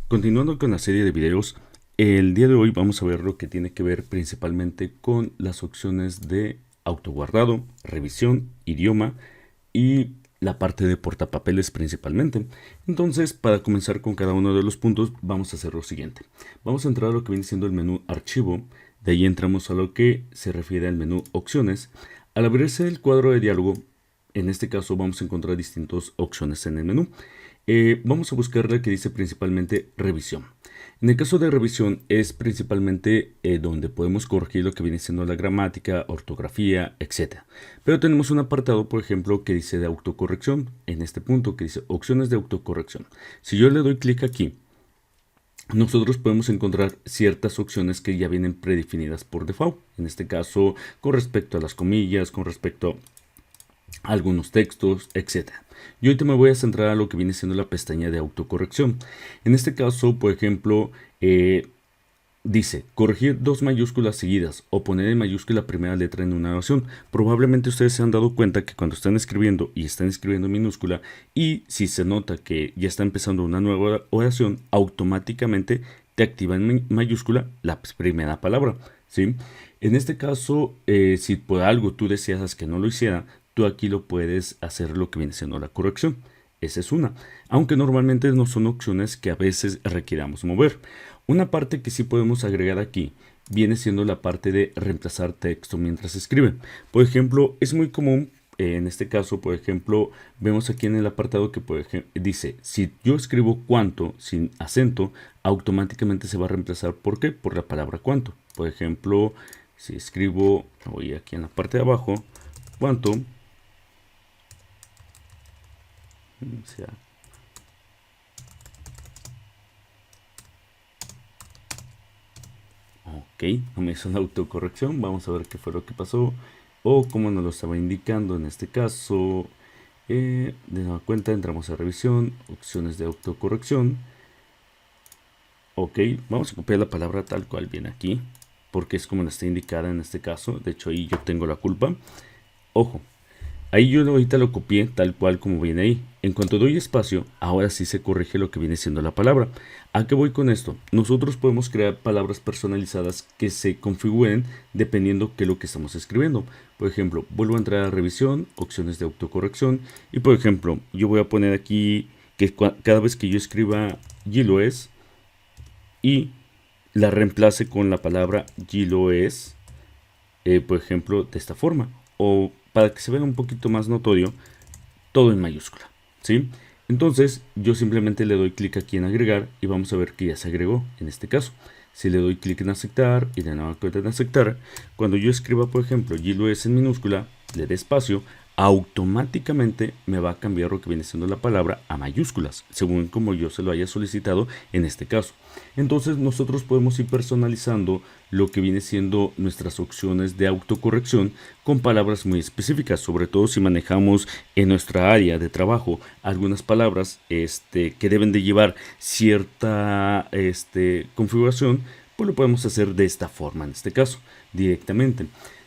Continuando con la serie de videos, el día de hoy vamos a ver lo que tiene que ver principalmente con las opciones de autoguardado, revisión, idioma y la parte de portapapeles principalmente. Entonces, para comenzar con cada uno de los puntos, vamos a hacer lo siguiente. Vamos a entrar a lo que viene siendo el menú archivo, de ahí entramos a lo que se refiere al menú opciones. Al abrirse el cuadro de diálogo, en este caso vamos a encontrar distintas opciones en el menú. Vamos a buscar la que dice principalmente revisión. En el caso de revisión es principalmente donde podemos corregir lo que viene siendo la gramática, ortografía, etc. Pero tenemos un apartado, por ejemplo, que dice de autocorrección, en este punto que dice opciones de autocorrección. Si yo le doy clic aquí, nosotros podemos encontrar ciertas opciones que ya vienen predefinidas por default. En este caso, con respecto a las comillas, con respecto a algunos textos, etcétera. Yo ahorita me voy a centrar a lo que viene siendo la pestaña de autocorrección. En este caso, por ejemplo, dice corregir dos mayúsculas seguidas o poner en mayúscula la primera letra en una oración. Probablemente ustedes se han dado cuenta que cuando están escribiendo y están escribiendo en minúscula y si se nota que ya está empezando una nueva oración, automáticamente te activa en mayúscula la primera palabra, ¿sí? En este caso, si por algo tú deseas que no lo hiciera, tú aquí lo puedes hacer lo que viene siendo la corrección. Esa es una, aunque normalmente no son opciones que a veces requiramos mover. Una parte que sí podemos agregar aquí viene siendo la parte de reemplazar texto mientras se escribe. Por ejemplo, es muy común, en este caso, por ejemplo, vemos aquí en el apartado que dice, si yo escribo cuánto sin acento, automáticamente se va a reemplazar. ¿Por qué? Por la palabra cuánto. Por ejemplo, si escribo, voy aquí en la parte de abajo, cuánto, o sea, ok, no me hizo la autocorrección. Vamos a ver qué fue lo que pasó o cómo nos lo estaba indicando en este caso. De nueva cuenta entramos a revisión, opciones de autocorrección. Ok, vamos a copiar la palabra tal cual viene aquí, porque es como la está indicada en este caso. De hecho, ahí yo tengo la culpa. Ojo, ahí yo ahorita lo copié tal cual como viene ahí. En cuanto doy espacio, ahora sí se corrige lo que viene siendo la palabra. ¿A qué voy con esto? Nosotros podemos crear palabras personalizadas que se configuren dependiendo qué es lo que estamos escribiendo. Por ejemplo, vuelvo a entrar a revisión, opciones de autocorrección. Y por ejemplo, yo voy a poner aquí que cada vez que yo escriba Giloes y la reemplace con la palabra Giloes, por ejemplo, de esta forma. O para que se vea un poquito más notorio, todo en mayúscula, ¿sí? Entonces yo simplemente le doy clic aquí en agregar y vamos a ver que ya se agregó en este caso. Si le doy clic en aceptar y de nuevo cuenta en aceptar, cuando yo escriba por ejemplo Giloes en minúscula, le dé espacio, automáticamente me va a cambiar lo que viene siendo la palabra a mayúsculas, según como yo se lo haya solicitado en este caso. Entonces nosotros podemos ir personalizando lo que viene siendo nuestras opciones de autocorrección con palabras muy específicas, sobre todo si manejamos en nuestra área de trabajo algunas palabras que deben de llevar cierta configuración, pues lo podemos hacer de esta forma en este caso directamente.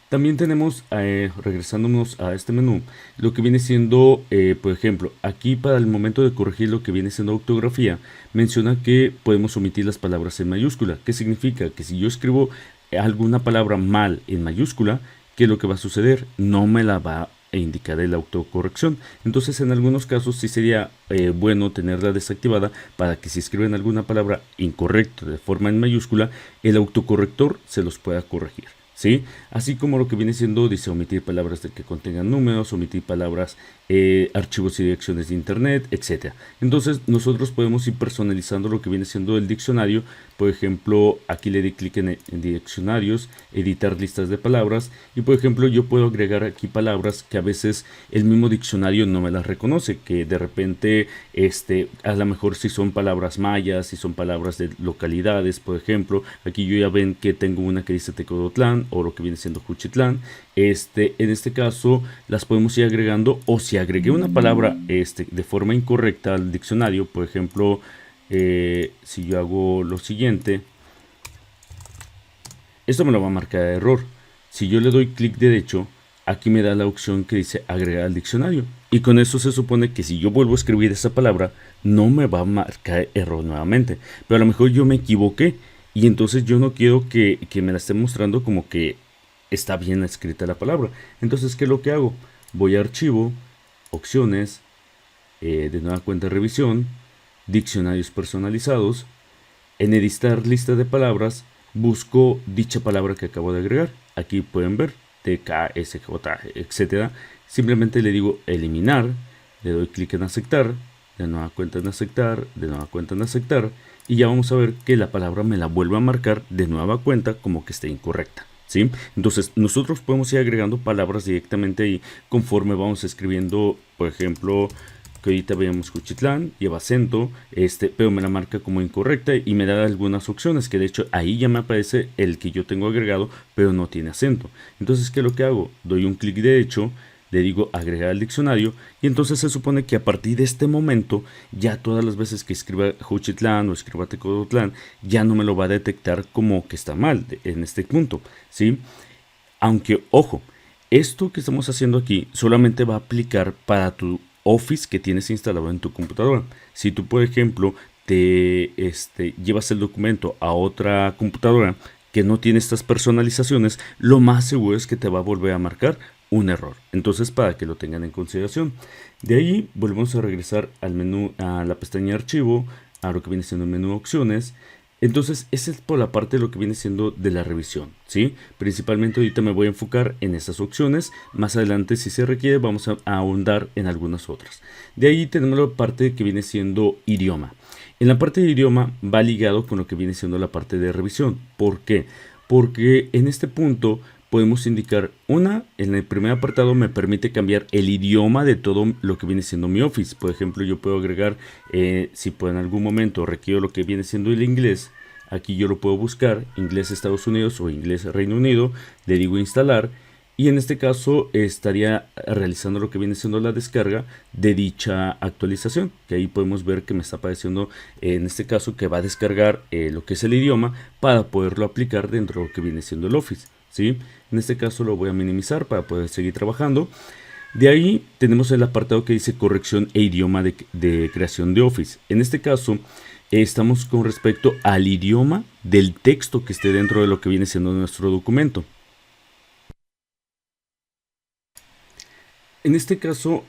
También tenemos, regresándonos a este menú, lo que viene siendo, por ejemplo, aquí para el momento de corregir lo que viene siendo ortografía, menciona que podemos omitir las palabras en mayúscula. ¿Qué significa? Que si yo escribo alguna palabra mal en mayúscula, ¿qué es lo que va a suceder? No me la va a indicar el autocorrección. Entonces, en algunos casos sí sería bueno tenerla desactivada para que si escriben alguna palabra incorrecta de forma en mayúscula, el autocorrector se los pueda corregir, ¿sí? Así como lo que viene siendo, dice omitir palabras de que contengan números, omitir palabras, archivos y direcciones de internet, etc. Entonces nosotros podemos ir personalizando lo que viene siendo el diccionario. Por ejemplo, aquí le di clic en diccionarios, editar listas de palabras y por ejemplo yo puedo agregar aquí palabras que a veces el mismo diccionario no me las reconoce, que de repente a lo mejor si son palabras mayas, si son palabras de localidades. Por ejemplo, aquí yo ya ven que tengo una que dice Tecodotlán o lo que viene siendo Juchitlán. En este caso las podemos ir agregando, o si agregué una palabra de forma incorrecta al diccionario, por ejemplo, si yo hago lo siguiente, esto me lo va a marcar error. Si yo le doy clic derecho, aquí me da la opción que dice agregar al diccionario. Y con eso se supone que si yo vuelvo a escribir esa palabra, no me va a marcar error nuevamente. Pero a lo mejor yo me equivoqué. Y entonces yo no quiero que me la esté mostrando como que está bien escrita la palabra. Entonces, ¿qué es lo que hago? Voy a archivo, opciones, de nueva cuenta de revisión, diccionarios personalizados. En editar lista de palabras, busco dicha palabra que acabo de agregar. Aquí pueden ver TKSJ, etcétera. Simplemente le digo eliminar, le doy clic en aceptar, de nueva cuenta en aceptar, de nueva cuenta en aceptar, y ya vamos a ver que la palabra me la vuelve a marcar de nueva cuenta como que esté incorrecta. ¿Sí? Entonces nosotros podemos ir agregando palabras directamente ahí conforme vamos escribiendo, por ejemplo, que ahorita veamos Juchitlán, lleva acento, pero me la marca como incorrecta y me da algunas opciones, que de hecho ahí ya me aparece el que yo tengo agregado, pero no tiene acento. Entonces, ¿qué es lo que hago? Doy un clic derecho, le digo agregar al diccionario, y entonces se supone que a partir de este momento, ya todas las veces que escriba Juchitlán o escriba Tecotlán, ya no me lo va a detectar como que está mal en este punto, ¿sí? Aunque, ojo, esto que estamos haciendo aquí solamente va a aplicar para tu Office que tienes instalado en tu computadora. Si tú, por ejemplo, te llevas el documento a otra computadora que no tiene estas personalizaciones, lo más seguro es que te va a volver a marcar un error. Entonces, para que lo tengan en consideración. De ahí volvemos a regresar al menú, a la pestaña archivo, a lo que viene siendo el menú opciones. Entonces, esa es por la parte de lo que viene siendo de la revisión, ¿sí? Principalmente ahorita me voy a enfocar en estas opciones. Más adelante, si se requiere, vamos a ahondar en algunas otras. De ahí tenemos la parte que viene siendo idioma. En la parte de idioma va ligado con lo que viene siendo la parte de revisión. ¿Por qué? Porque en este punto podemos indicar en el primer apartado me permite cambiar el idioma de todo lo que viene siendo mi Office. Por ejemplo, yo puedo agregar, si en algún momento requiero lo que viene siendo el inglés, aquí yo lo puedo buscar, inglés Estados Unidos o inglés Reino Unido, le digo instalar, y en este caso estaría realizando lo que viene siendo la descarga de dicha actualización, que ahí podemos ver que me está apareciendo en este caso que va a descargar lo que es el idioma para poderlo aplicar dentro de lo que viene siendo el Office, ¿sí? En este caso lo voy a minimizar para poder seguir trabajando. De ahí tenemos el apartado que dice corrección e idioma de creación de Office. En este caso estamos con respecto al idioma del texto que esté dentro de lo que viene siendo nuestro documento. En este caso,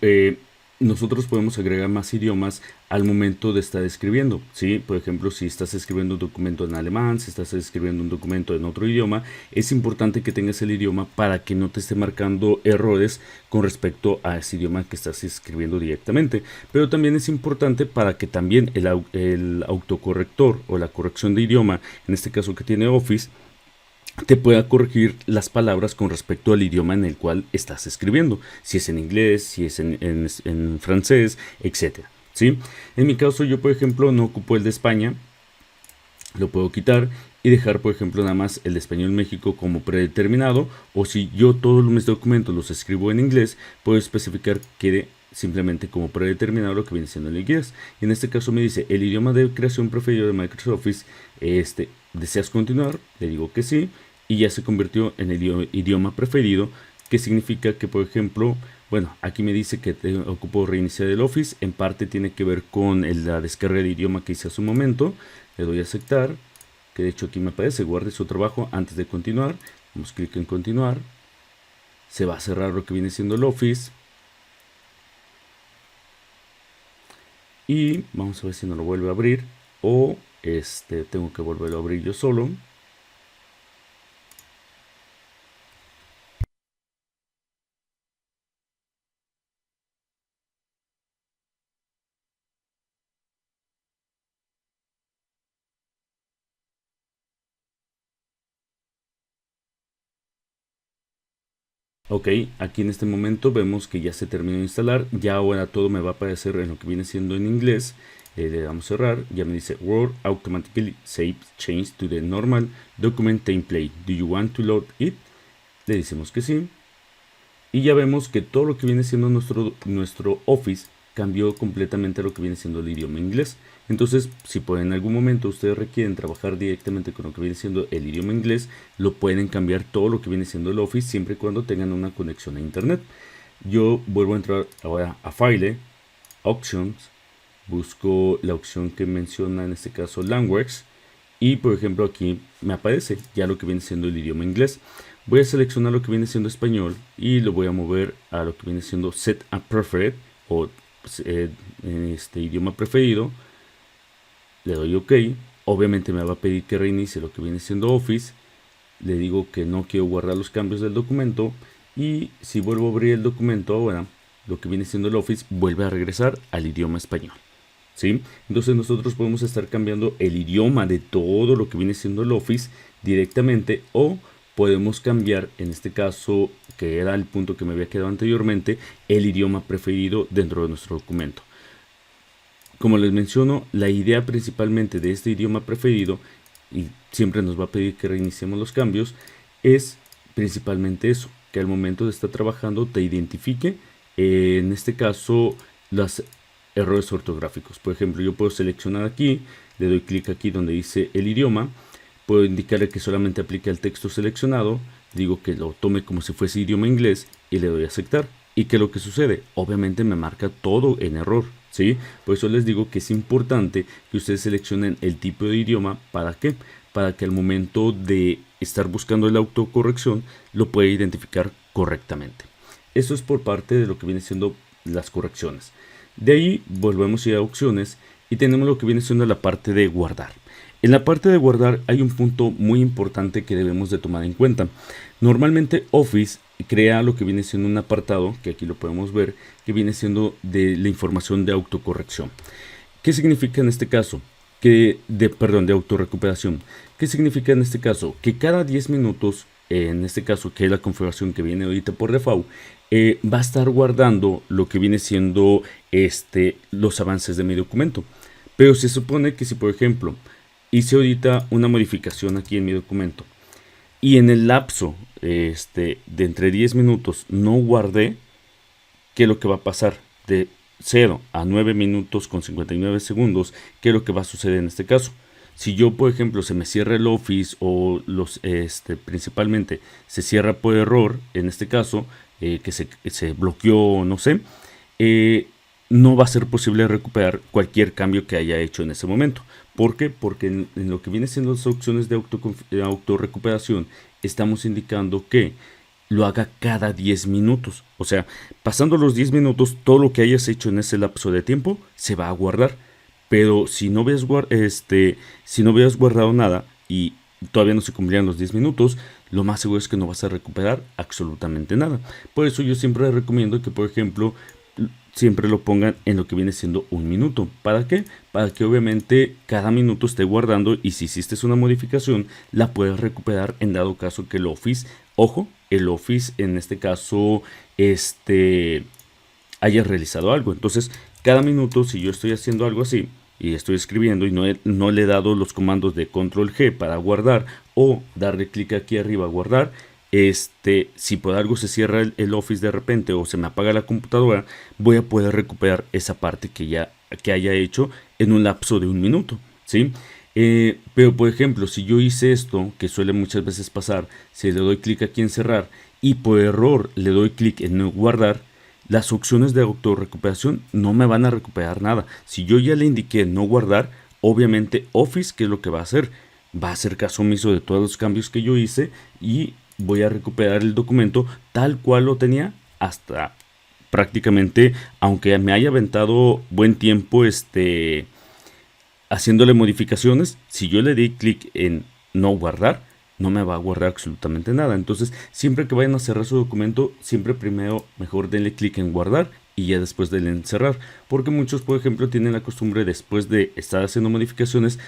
nosotros podemos agregar más idiomas al momento de estar escribiendo, ¿sí? Por ejemplo, si estás escribiendo un documento en alemán, si estás escribiendo un documento en otro idioma, es importante que tengas el idioma para que no te esté marcando errores con respecto a ese idioma que estás escribiendo directamente. Pero también es importante para que también el autocorrector o la corrección de idioma, en este caso que tiene Office, te pueda corregir las palabras con respecto al idioma en el cual estás escribiendo, si es en inglés, si es en francés, etcétera, ¿sí? En mi caso, yo por ejemplo no ocupo el de España, lo puedo quitar y dejar por ejemplo nada más el de Español México como predeterminado, o si yo todos mis documentos los escribo en inglés, puedo especificar que simplemente como predeterminado lo que viene siendo el inglés. Y en este caso me dice el idioma de creación preferido de Microsoft Office, ¿deseas continuar? Le digo que sí, y ya se convirtió en el idioma preferido, que significa que, por ejemplo, bueno, aquí me dice que ocupo reiniciar el Office, en parte tiene que ver con la descarga de idioma que hice hace un momento. Le doy a aceptar, que de hecho aquí me aparece, guarde su trabajo antes de continuar. Damos clic en continuar, se va a cerrar lo que viene siendo el Office, y vamos a ver si no lo vuelve a abrir, o tengo que volverlo a abrir yo solo. Ok, aquí en este momento vemos que ya se terminó de instalar. Ya ahora todo me va a aparecer en lo que viene siendo en inglés. Le damos cerrar, ya me dice Word automatically save change to the normal document template. Do you want to load it? Le decimos que sí. Y ya vemos que todo lo que viene siendo nuestro Office cambió completamente a lo que viene siendo el idioma inglés. Entonces, si en algún momento ustedes requieren trabajar directamente con lo que viene siendo el idioma inglés, lo pueden cambiar todo lo que viene siendo el Office siempre y cuando tengan una conexión a internet. yo vuelvo a entrar ahora a File, Options, busco la opción que menciona en este caso Language y por ejemplo aquí me aparece ya lo que viene siendo el idioma inglés. Voy a seleccionar lo que viene siendo español y lo voy a mover a lo que viene siendo Set a Preferred o en este idioma preferido. Le doy OK. Obviamente me va a pedir que reinicie lo que viene siendo Office. Le digo que no quiero guardar los cambios del documento y si vuelvo a abrir el documento ahora, lo que viene siendo el Office vuelve a regresar al idioma español. ¿Sí? Entonces nosotros podemos estar cambiando el idioma de todo lo que viene siendo el Office directamente o podemos cambiar, en este caso, que era el punto que me había quedado anteriormente, el idioma preferido dentro de nuestro documento. Como les menciono, la idea principalmente de este idioma preferido, y siempre nos va a pedir que reiniciemos los cambios, es principalmente eso, que al momento de estar trabajando te identifique, en este caso, los errores ortográficos. Por ejemplo, yo puedo seleccionar aquí, le doy clic aquí donde dice el idioma, puedo indicarle que solamente aplique al texto seleccionado, digo que lo tome como si fuese idioma inglés y le doy a aceptar. ¿Y qué es lo que sucede? Obviamente me marca todo en error, ¿sí? Por eso les digo que es importante que ustedes seleccionen el tipo de idioma. ¿Para qué? Para que al momento de estar buscando la autocorrección lo pueda identificar correctamente. Eso es por parte de lo que viene siendo las correcciones. De ahí volvemos a ir a opciones y tenemos lo que viene siendo la parte de guardar. En la parte de guardar hay un punto muy importante que debemos de tomar en cuenta. Normalmente Office crea lo que viene siendo un apartado, que aquí lo podemos ver, que viene siendo de la información de autocorrección. ¿Qué significa en este caso? De autorrecuperación. ¿Qué significa en este caso? Que cada 10 minutos, en este caso que es la configuración que viene ahorita por default, va a estar guardando lo que viene siendo los avances de mi documento. Pero se supone que si por ejemplo hice ahorita una modificación aquí en mi documento y en el lapso de entre 10 minutos no guardé, ¿qué es lo que va a pasar? De 0 a 9 minutos con 59 segundos, ¿qué es lo que va a suceder en este caso? Si yo, por ejemplo, se me cierra el Office o principalmente se cierra por error, en este caso, que se bloqueó, no sé, no va a ser posible recuperar cualquier cambio que haya hecho en ese momento. ¿Por qué? Porque en lo que viene siendo las opciones de autorrecuperación, estamos indicando que lo haga cada 10 minutos. O sea, pasando los 10 minutos, todo lo que hayas hecho en ese lapso de tiempo se va a guardar. Pero si no habías guardado nada y todavía no se cumplían los 10 minutos, lo más seguro es que no vas a recuperar absolutamente nada. Por eso yo siempre recomiendo que, por ejemplo, siempre lo pongan en lo que viene siendo un minuto. ¿Para qué? Para que obviamente cada minuto esté guardando y si hiciste una modificación, la puedes recuperar en dado caso que el Office, ojo, el Office en este caso, haya realizado algo. Entonces, cada minuto, si yo estoy haciendo algo así, y estoy escribiendo y no le he dado los comandos de control G para guardar o darle clic aquí arriba a guardar, si por algo se cierra el Office de repente o se me apaga la computadora, voy a poder recuperar esa parte que haya hecho en un lapso de un minuto, ¿sí? Pero por ejemplo, si yo hice esto, que suele muchas veces pasar, si le doy clic aquí en cerrar y por error le doy clic en no guardar, las opciones de autorrecuperación no me van a recuperar nada. Si yo ya le indiqué no guardar, obviamente Office, ¿qué es lo que va a hacer? Va a hacer caso omiso de todos los cambios que yo hice y voy a recuperar el documento tal cual lo tenía hasta prácticamente, aunque me haya aventado buen tiempo haciéndole modificaciones. Si yo le di clic en no guardar, no me va a guardar absolutamente nada. Entonces, siempre que vayan a cerrar su documento, siempre primero mejor denle clic en guardar y ya después denle en cerrar. Porque muchos, por ejemplo, tienen la costumbre después de estar haciendo modificaciones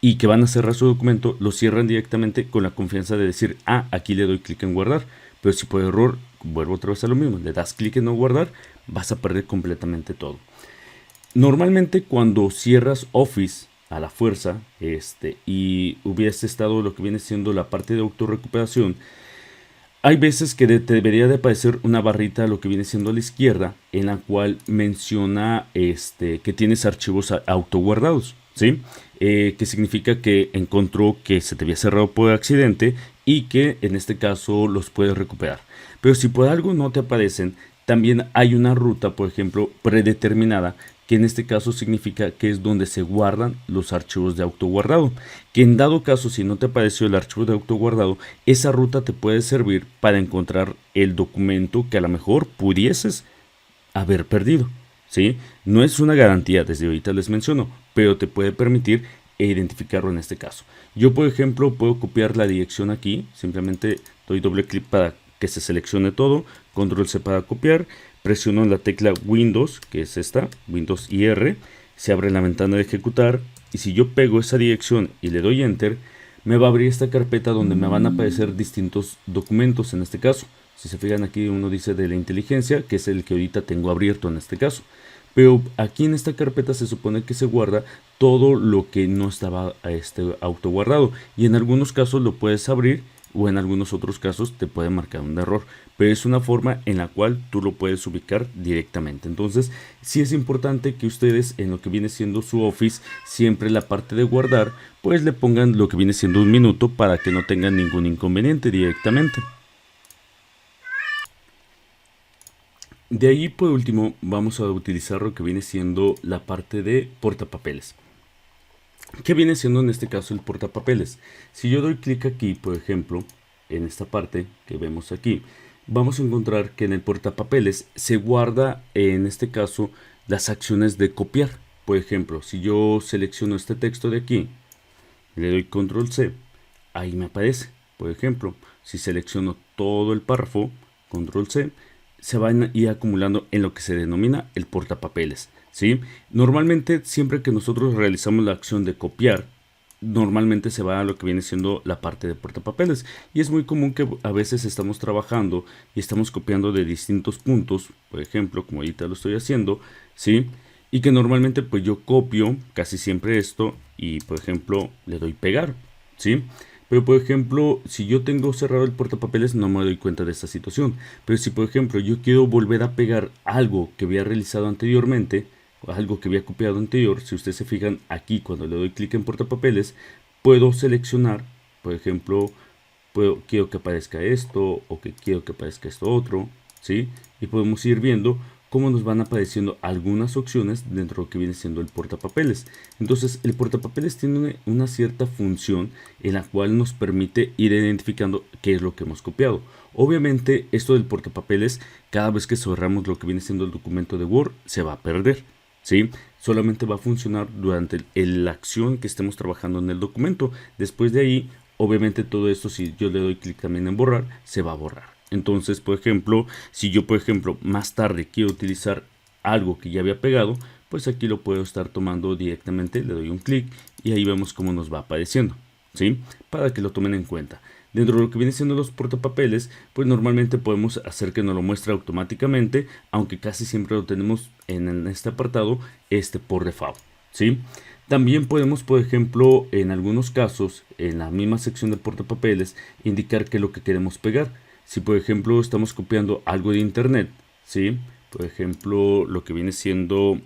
y que van a cerrar su documento, lo cierran directamente con la confianza de decir, aquí le doy clic en guardar. Pero si por error, vuelvo otra vez a lo mismo, le das clic en no guardar, vas a perder completamente todo. Normalmente cuando cierras Office a la fuerza y hubiese estado lo que viene siendo la parte de autorrecuperación, hay veces que te debería de aparecer una barrita lo que viene siendo a la izquierda en la cual menciona que tienes archivos autoguardados, ¿sí? Que significa que encontró que se te había cerrado por accidente y que en este caso los puedes recuperar. Pero si por algo no te aparecen, también hay una ruta, por ejemplo, predeterminada, que en este caso significa que es donde se guardan los archivos de autoguardado, que en dado caso si no te apareció el archivo de autoguardado, esa ruta te puede servir para encontrar el documento que a lo mejor pudieses haber perdido, ¿sí? No es una garantía, desde ahorita les menciono, pero te puede permitir identificarlo en este caso. Yo, por ejemplo, puedo copiar la dirección aquí, simplemente doy doble clic para que se seleccione todo, control C para copiar, presiono la tecla Windows, que es esta, Windows y R, se abre la ventana de ejecutar, y si yo pego esa dirección y le doy Enter, me va a abrir esta carpeta donde me van a aparecer distintos documentos en este caso. Si se fijan aquí uno dice de la inteligencia, que es el que ahorita tengo abierto en este caso. Pero aquí en esta carpeta se supone que se guarda todo lo que no estaba autoguardado. Y en algunos casos lo puedes abrir o en algunos otros casos te puede marcar un error. Pero es una forma en la cual tú lo puedes ubicar directamente. Entonces sí es importante que ustedes en lo que viene siendo su Office, siempre la parte de guardar, pues le pongan lo que viene siendo un minuto para que no tengan ningún inconveniente directamente. De ahí por último vamos a utilizar lo que viene siendo la parte de portapapeles. ¿Qué viene siendo en este caso el portapapeles? Si yo doy clic aquí, por ejemplo, en esta parte que vemos aquí, vamos a encontrar que en el portapapeles se guarda en este caso las acciones de copiar. Por ejemplo, si yo selecciono este texto de aquí, le doy control C, ahí me aparece. Por ejemplo, si selecciono todo el párrafo, control C, se van a ir acumulando en lo que se denomina el portapapeles, ¿sí? Normalmente siempre que nosotros realizamos la acción de copiar, normalmente se va a lo que viene siendo la parte de portapapeles, y es muy común que a veces estamos trabajando y estamos copiando de distintos puntos, por ejemplo, como ahorita lo estoy haciendo, ¿sí? Y que normalmente pues yo copio casi siempre esto y por ejemplo le doy pegar, ¿sí? Pero por ejemplo, si yo tengo cerrado el portapapeles no me doy cuenta de esta situación. Pero si por ejemplo yo quiero volver a pegar algo que había realizado anteriormente, o algo que había copiado anterior, si ustedes se fijan aquí cuando le doy clic en portapapeles, puedo seleccionar, por ejemplo, quiero que aparezca esto o que quiero que aparezca esto otro, ¿sí? Y podemos ir viendo cómo nos van apareciendo algunas opciones dentro de lo que viene siendo el portapapeles. Entonces el portapapeles tiene una cierta función en la cual nos permite ir identificando qué es lo que hemos copiado. Obviamente esto del portapapeles, cada vez que cerramos lo que viene siendo el documento de Word, se va a perder, ¿sí? Solamente va a funcionar durante la acción que estemos trabajando en el documento. Después de ahí, obviamente todo esto, si yo le doy clic también en borrar, se va a borrar. Entonces, por ejemplo, si yo, por ejemplo, más tarde quiero utilizar algo que ya había pegado, pues aquí lo puedo estar tomando directamente, le doy un clic y ahí vemos cómo nos va apareciendo, ¿sí? Para que lo tomen en cuenta. Dentro de lo que viene siendo los portapapeles, pues normalmente podemos hacer que nos lo muestre automáticamente, aunque casi siempre lo tenemos en este apartado, por default, ¿sí? También podemos, por ejemplo, en algunos casos, en la misma sección de portapapeles, indicar qué es lo que queremos pegar. Si por ejemplo estamos copiando algo de internet, ¿sí? Por ejemplo, lo que viene siendo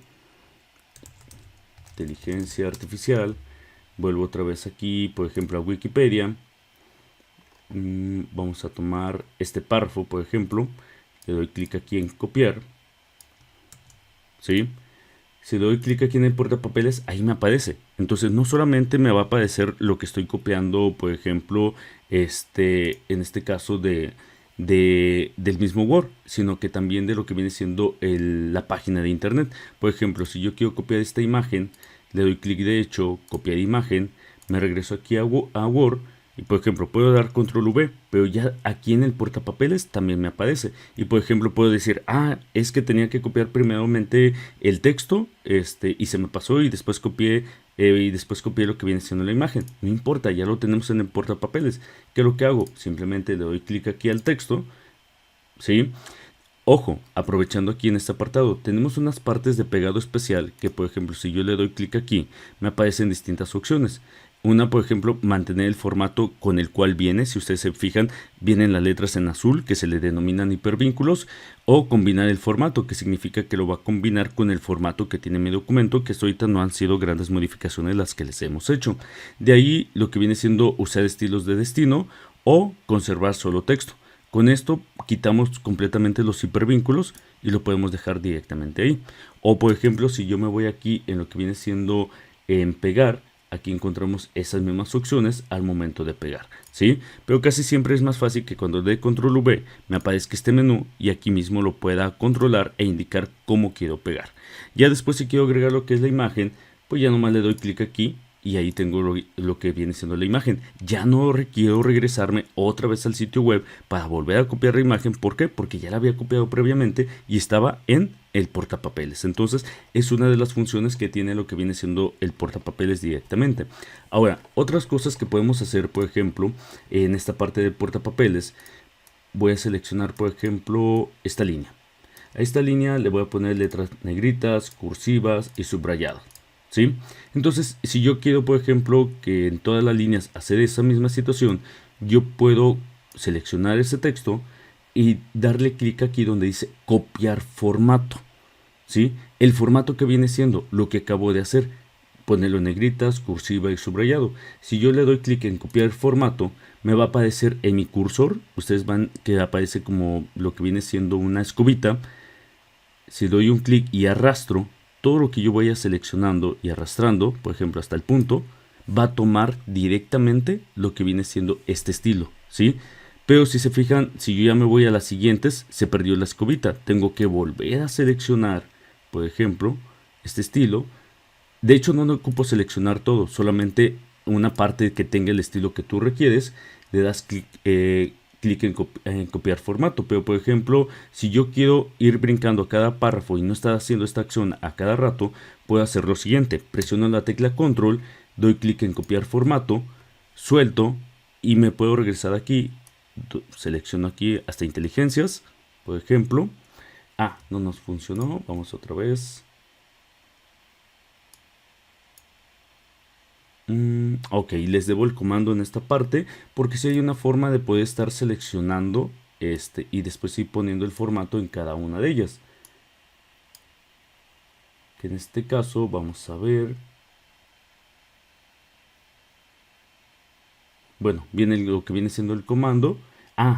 inteligencia artificial, vuelvo otra vez aquí, por ejemplo, a Wikipedia. Vamos a tomar este párrafo, por ejemplo, le doy clic aquí en copiar, ¿sí? Si le doy clic aquí en el portapapeles, ahí me aparece. Entonces no solamente me va a aparecer lo que estoy copiando, por ejemplo, en este caso del mismo Word, sino que también de lo que viene siendo la página de internet. Por ejemplo, si yo quiero copiar esta imagen, le doy clic derecho, copiar imagen, me regreso aquí a Word y por ejemplo puedo dar control V, pero ya aquí en el portapapeles también me aparece. Y por ejemplo puedo decir, es que tenía que copiar primeramente el texto y se me pasó y después copié lo que viene siendo la imagen. No importa, ya lo tenemos en el portapapeles. ¿Qué es lo que hago? Simplemente le doy clic aquí al texto, ¿sí? Ojo, aprovechando aquí en este apartado, tenemos unas partes de pegado especial que, por ejemplo, si yo le doy clic aquí, me aparecen distintas opciones. Una, por ejemplo, mantener el formato con el cual viene. Si ustedes se fijan, vienen las letras en azul, que se le denominan hipervínculos, o combinar el formato, que significa que lo va a combinar con el formato que tiene mi documento, que hasta ahorita no han sido grandes modificaciones las que les hemos hecho. De ahí lo que viene siendo usar estilos de destino o conservar solo texto. Con esto quitamos completamente los hipervínculos y lo podemos dejar directamente ahí. O por ejemplo, si yo me voy aquí en lo que viene siendo en pegar, aquí encontramos esas mismas opciones al momento de pegar, ¿sí? Pero casi siempre es más fácil que cuando dé control V me aparezca este menú y aquí mismo lo pueda controlar e indicar cómo quiero pegar. Ya después, si quiero agregar lo que es la imagen, pues ya nomás le doy clic aquí y ahí tengo lo que viene siendo la imagen. Ya no requiero regresarme otra vez al sitio web para volver a copiar la imagen. ¿Por qué? Porque ya la había copiado previamente y estaba en el portapapeles. Entonces es una de las funciones que tiene lo que viene siendo el portapapeles directamente. Ahora, otras cosas que podemos hacer, por ejemplo, en esta parte del portapapeles, voy a seleccionar, por ejemplo, esta línea. A esta línea le voy a poner letras negritas, cursivas y subrayadas, ¿sí? Entonces, si yo quiero, por ejemplo, que en todas las líneas hacer esa misma situación, yo puedo seleccionar ese texto y darle clic aquí donde dice copiar formato, ¿sí? El formato que viene siendo lo que acabo de hacer, ponerlo en negritas, cursiva y subrayado. Si yo le doy clic en copiar formato, me va a aparecer en mi cursor, ustedes van que aparece como lo que viene siendo una escobita. Si doy un clic y arrastro, todo lo que yo vaya seleccionando y arrastrando, por ejemplo hasta el punto, va a tomar directamente lo que viene siendo este estilo, ¿sí? Pero si se fijan, si yo ya me voy a las siguientes, se perdió la escobita. Tengo que volver a seleccionar, por ejemplo, este estilo. De hecho, no ocupo seleccionar todo, solamente una parte que tenga el estilo que tú requieres. Le das clic en copiar formato. Pero por ejemplo, si yo quiero ir brincando a cada párrafo y no estar haciendo esta acción a cada rato, puedo hacer lo siguiente. Presiono la tecla control, doy clic en copiar formato, suelto y me puedo regresar aquí. Selecciono aquí hasta inteligencias, por ejemplo. No nos funcionó, vamos otra vez. Ok, les debo el comando en esta parte porque si hay una forma de poder estar seleccionando y después ir poniendo el formato en cada una de ellas, que en este caso vamos a ver. Bueno, viene lo que viene siendo el comando.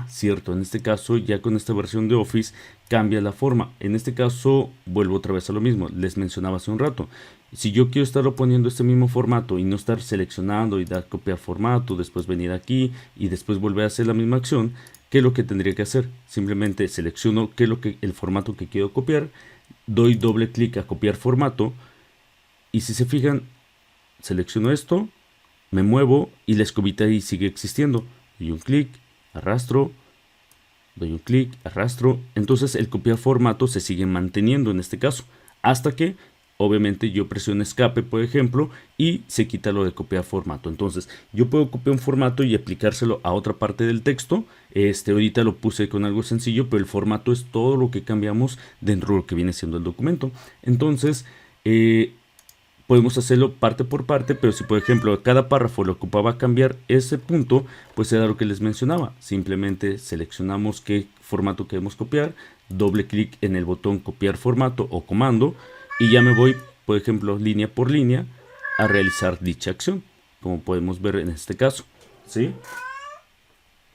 Cierto, en este caso ya con esta versión de Office cambia la forma. En este caso vuelvo otra vez a lo mismo, les mencionaba hace un rato. Si yo quiero estarlo poniendo este mismo formato y no estar seleccionando y dar copiar formato, después venir aquí y después volver a hacer la misma acción, ¿qué es lo que tendría que hacer? Simplemente selecciono qué es el formato que quiero copiar, doy doble clic a copiar formato y si se fijan, selecciono esto, me muevo y la escobita ahí sigue existiendo. Doy un clic, arrastro, doy un clic, arrastro. Entonces el copiar formato se sigue manteniendo en este caso. Hasta que obviamente yo presiono escape, por ejemplo, y se quita lo de copiar formato. Entonces yo puedo copiar un formato y aplicárselo a otra parte del texto. Ahorita lo puse con algo sencillo, pero el formato es todo lo que cambiamos dentro de lo que viene siendo el documento. Entonces podemos hacerlo parte por parte, pero si por ejemplo cada párrafo lo ocupaba cambiar ese punto, pues era lo que les mencionaba. Simplemente seleccionamos qué formato queremos copiar, doble clic en el botón copiar formato o comando y ya me voy, por ejemplo, línea por línea a realizar dicha acción, como podemos ver en este caso, ¿sí?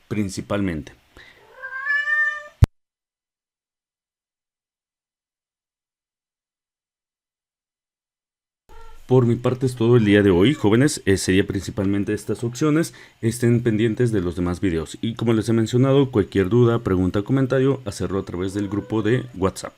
Principalmente. Por mi parte es todo el día de hoy, jóvenes. Sería principalmente estas opciones. Estén pendientes de los demás videos. Y como les he mencionado, cualquier duda, pregunta, comentario, hacerlo a través del grupo de WhatsApp.